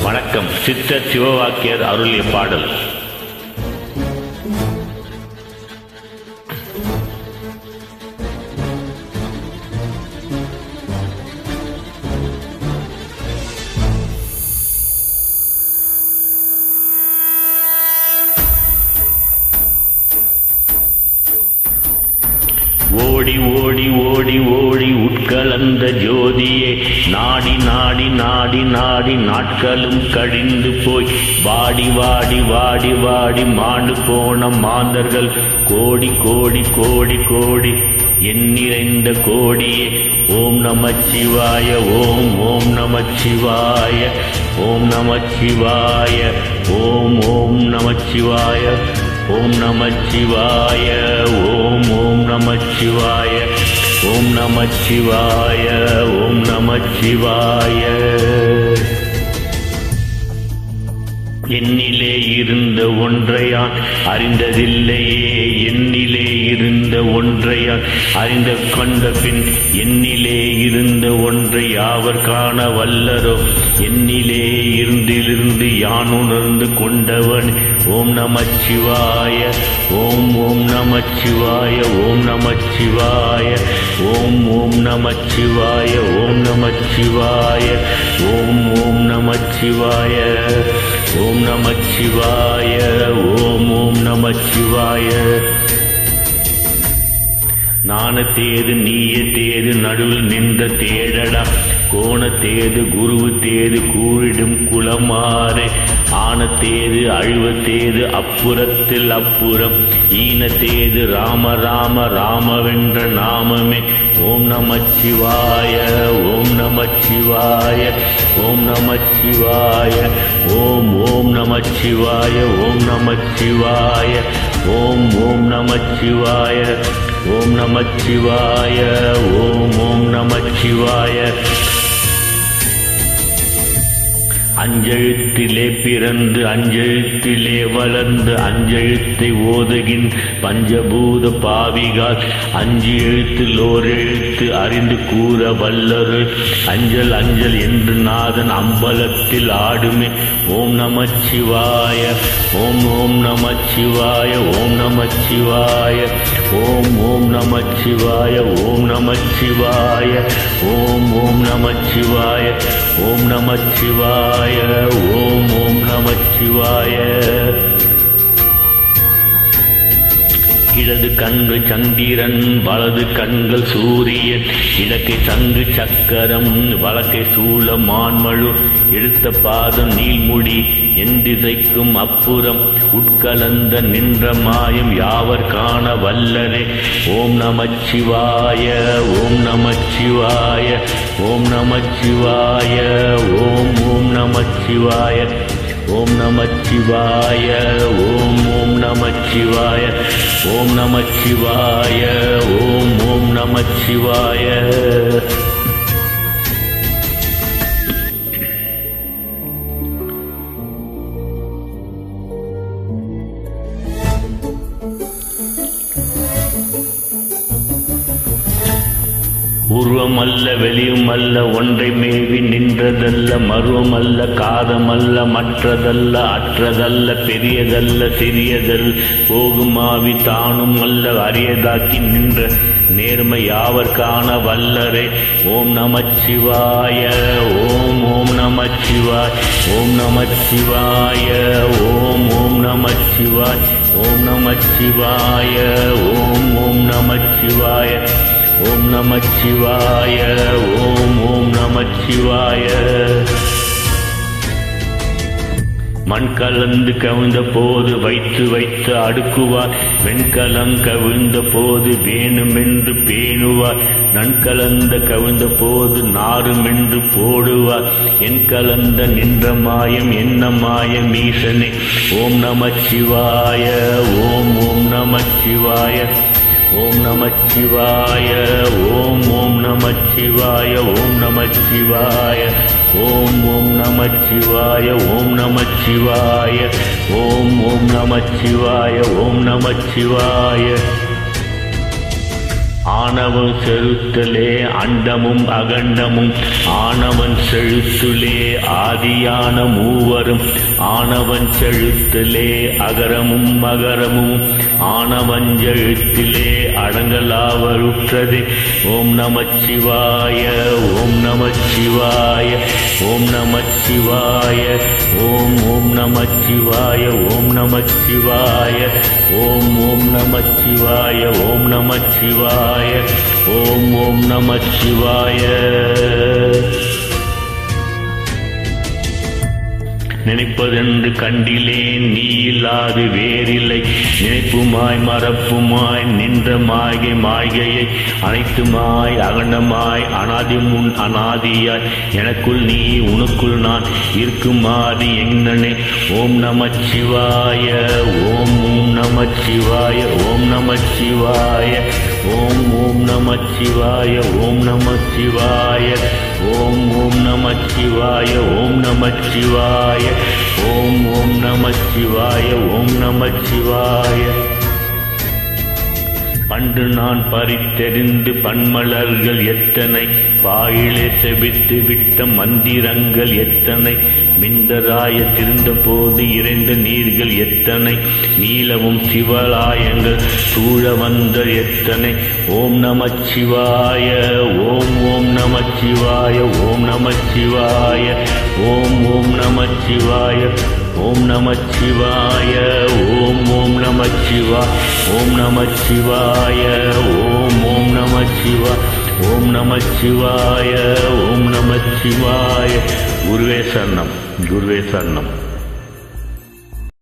வணக்கம். சித்தர் சிவவாக்கியர் அருளிய பாடல். ஓடி ஓடி ஓடி ஓடி உட்கலந்த ஜோதியே, நாடி நாடி நாடி நாடி நாட்களும் கழிந்து போய் வாடி வாடி வாடி வாடி மாண்டு போன மாந்தர்கள் கோடி கோடி கோடி கோடி எண்ணிறைந்த கோடியே. ஓம் நமச்சிவாய, ஓம் ஓம் நமச்சிவாய, ஓம் நமச்சிவாய, ஓம் ஓம் நமச்சிவாய, ஓம் நமச்சிவாய, ஓம் ஓம் நமச்சிவாய, ஓம் நமச்சிவாய, ஓம் நமச்சிவாய. என்னிலே இருந்த ஒன்றையான் அறிந்ததில்லையே, என்னிலே இருந்த ஒன்றையான் அறிந்து கொண்ட பின் என்னிலே இருந்த ஒன்றை யாவர் காண வல்லரோ. என்னிலே இருந்திலிருந்து யான் உணர்ந்து கொண்டவன். ஓம் நமச்சிவாய, ஓம் ஓம் நமச்சிவாய, ஓம் நமச்சிவாய, ஓம் ஓம் நமச்சிவாய, ஓம் நமச்சிவாய, ஓம் ஓம் நமச்சிவாய, ஓம் நமச்சிவாய, ஓம் ஓம் நமச்சிவாய. நாணத்தேது நீய தேது நடுவில் நின்ற தேடடா, கோணத்தேது குருவு தேது கூறிடும் குலமாறே. ஆனத்தேது அழுவத்தேது அப்புறத்தில் அப்புறம், ஈனத்தேது ராம ராம ராமவென்ற நாமமே. ஓம் நமச்சிவாய, ஓம் நமச்சிவாய, ஓம் நமச்சிவாய, ஓம் ஓம் நமச்சிவாய, ஓம் நமச்சிவாய, ஓம் ஓம் நமச்சிவாய, ஓம் நமச்சிவாய, ஓம் ஓம் நமச்சிவாய. அஞ்செழுத்திலே பிறந்து அஞ்செழுத்திலே வளர்ந்து அஞ்செழுத்தை ஓதுகின் பஞ்சபூத பாவிகால் அஞ்சு எழுத்தில் ஓர் எழுத்து அறிந்து கூற வல்லரு. அஞ்சல் அஞ்சல் என்று நாதன் அம்பலத்தில் ஆடுமே. ஓம் நமச்சிவாய, ஓம் ஓம் நமச்சிவாய, ஓம் நமச்சிவாய, ஓம் ஓம் நமச்சிவாய, ஓம் நமச்சிவாய, ஓம் ஓம் நமச்சிவாய, ஓம் நமச்சிவாய, ஓம் ஓம் நமச்சிவாய. இடது கண்கள் சந்திரன், வலது கண்கள் சூரியன், இடக்கை சங்கு சக்கரம், வலக்கை சூழ மான்மழு, எடுத்த பாதம் நீள்முடி, என் திசைக்கும் அப்புறம் உட்கலந்த நின்ற மாயம் யாவர் காண வல்லரே. ஓம் நமச்சிவாய, ஓம் நமச்சிவாய, ஓம் நமச்சிவாய, ஓம் ஓம் நமச்சிவாய, ஓம் நமச்சிவாய, ஓம் ஓம் நமச்சிவாய, ஓம் நமச்சிவாய, ஓம் ஓம் நமச்சிவாய. உருவமல்ல வெளியுமல்ல ஒன்றை மேவி நின்றதல்ல, மருவமல்ல காதமல்ல மற்றதல்ல, அற்றதல்ல பெரியதல்ல சிறியதல், போகுமாவி தானும் அல்ல அரியதாக்கி நின்ற நேர்மை யாவர் காண வல்லரே. ஓம் நமச்சிவாய, ஓம் ஓம் நமச்சிவாய, ஓம் நமச்சிவாய, ஓம் ஓம் நமச்சிவாய, ஓம் நமச்சிவாய, ஓம் ஓம் நமச்சிவாய, ஓம் நமச்சிவாய, ஓம் ஓம் நமச்சிவாய. மண் கலந்து கவிழ்ந்த போது வைத்து வைத்து அடுக்குவார், வெண்கலம் கவிழ்ந்த போது வேணுமென்று பேணுவார், நன்கலந்த கவிழ்ந்த போது நாருமென்று போடுவார், என் கலந்த நின்ற மாயம் என்ன மாயம் ஈசனே. ஓம் நமச்சிவாய, ஓம் ஓம் நமச்சிவாய, ஓம் நமச்சிவாய, ஓம் ஓம் நமச்சிவாய, ஓம் நமச்சிவாய, ஓம் ஓம் நமச்சிவாய, ஓம் நமச்சிவாய, ஓம் ஓம் நமச்சிவாய, ஓம் நமச்சிவாய. ஆணவம் செலுத்தலே அண்டமும் அகண்டமும் ஆணவன் செழுத்துலே ஆதியான மூவரும் ஆணவன் செழுத்தலே அகரமும் மகரமும் ஆணவன் எழுத்திலே அடங்கலாவருற்றது. ஓம் நமச்சிவாய ஓம் நமச்சிவாய ஓம் நமச்சிவாய ஓம் ஓம் நமச்சிவாய ஓம் நமச்சிவாய ஓம் ஓம் நமச்சிவாய ஓம் நமச்சிவாய ஓம் ஓம் நமச்சிவாய. நினைப்பதென்று கண்டிலேன் நீ இல்லாது வேறில்லை. நினைப்புமாய் மறப்புமாய் நின்ற மாய்கையை அனைத்துமாய் அகண்டமாய் அனாதி முன் அனாதியாய் எனக்குள் நீ உனக்குள் நான் இருக்குமாதி எங்கனே. ஓம் நமச்சிவாய ஓம் ஓம் நமச்சிவாய ஓம் நமச்சிவாய ஓம் ஓம் நமச்சிவாய ஓம் நமச்சிவாய ஓம் ஓம் நமச்சிவாய ஓம் நமச்சிவாய ஓம் ஓம் நமச்சிவாய ஓம் நமச்சிவாய. அன்று நான் பறித்தெறிந்து பன்மலர்கள் எத்தனை பாயிலே செபித்து விட்ட மந்திரங்கள் எத்தனை மிந்தராய திருந்த போது இறைந்த நீர்கள் எத்தனை நீலவும் சிவலாயங்கள் சூழ வந்த எத்தனை. ஓம் நமச்சிவாய ஓம் ஓம் நமச்சிவாய ஓம் நமச்சிவாய ஓம் ஓம் நமச்சிவாய ஓம் நமச்சிவாய ஓம் ஓம் நமச்சிவாய ஓம் நமச்சிவாய ஓம் ஓம் நமச்சிவாய ஓம் நமச்சிவாய ஓம் நமச்சிவாய. குருவே சரணம் குருவே சரணம்.